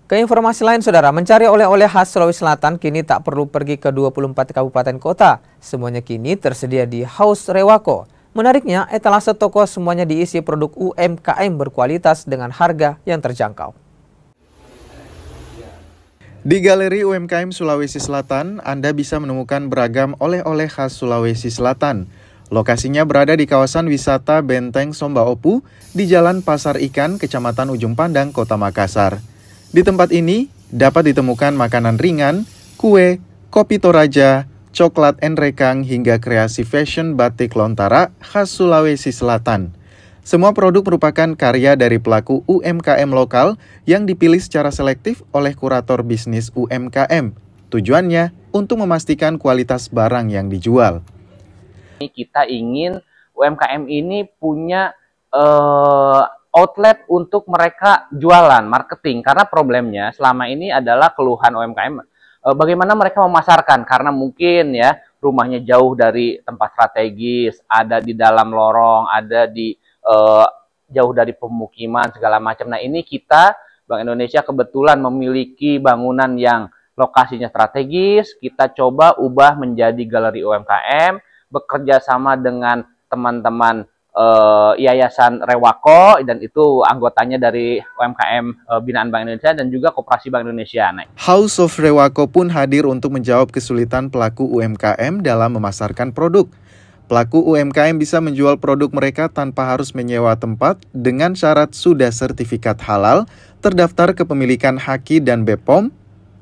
Ke informasi lain, Saudara, mencari oleh-oleh khas Sulawesi Selatan kini tak perlu pergi ke 24 kabupaten kota. Semuanya kini tersedia di Haus Rewako. Menariknya, etalase toko semuanya diisi produk UMKM berkualitas dengan harga yang terjangkau. Di Galeri UMKM Sulawesi Selatan, Anda bisa menemukan beragam oleh-oleh khas Sulawesi Selatan. Lokasinya berada di kawasan wisata Benteng Sombaopu di Jalan Pasar Ikan, Kecamatan Ujung Pandang, Kota Makassar. Di tempat ini dapat ditemukan makanan ringan, kue, kopi toraja, coklat enrekang hingga kreasi fashion batik lontara khas Sulawesi Selatan. Semua produk merupakan karya dari pelaku UMKM lokal yang dipilih secara selektif oleh kurator bisnis UMKM. Tujuannya untuk memastikan kualitas barang yang dijual. Kita ingin UMKM ini punya outlet untuk mereka jualan, marketing. Karena problemnya selama ini adalah keluhan UMKM. Bagaimana mereka memasarkan? Karena mungkin ya rumahnya jauh dari tempat strategis, ada di dalam lorong, ada di jauh dari pemukiman segala macam. Nah ini kita Bank Indonesia kebetulan memiliki bangunan yang lokasinya strategis. Kita coba ubah menjadi galeri UMKM, bekerja sama dengan teman-teman Yayasan Rewako, dan itu anggotanya dari UMKM binaan Bank Indonesia dan juga Koperasi Bank Indonesia. House of Rewako pun hadir untuk menjawab kesulitan pelaku UMKM dalam memasarkan produk. Pelaku UMKM bisa menjual produk mereka tanpa harus menyewa tempat dengan syarat sudah sertifikat halal, terdaftar kepemilikan Haki dan BPOM.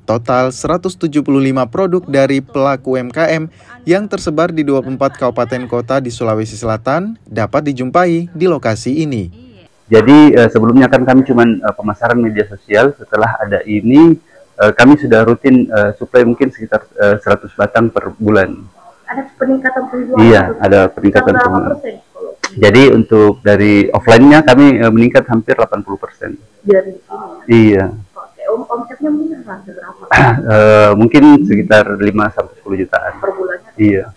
Total 175 produk dari pelaku UMKM yang tersebar di 24 kabupaten kota di Sulawesi Selatan dapat dijumpai di lokasi ini. Jadi sebelumnya kan kami cuma pemasaran media sosial. Setelah ada ini kami sudah rutin suplai mungkin sekitar 100 batang per bulan. Ada peningkatan penjualan? Iya, ada peningkatan penjualan. Jadi untuk dari offline-nya kami meningkat hampir 80%. Dari sini? Iya. Omsetnya mungkin berapa? Mungkin sekitar 5-10 jutaan. Per bulannya? Iya.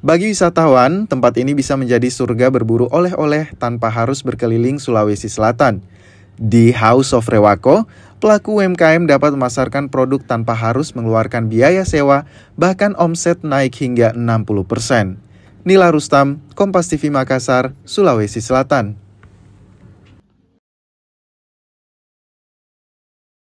Bagi wisatawan, tempat ini bisa menjadi surga berburu oleh-oleh tanpa harus berkeliling Sulawesi Selatan. Di House of Rewako, pelaku UMKM dapat memasarkan produk tanpa harus mengeluarkan biaya sewa, bahkan omset naik hingga 60%. Nila Rustam, Kompas TV Makassar, Sulawesi Selatan.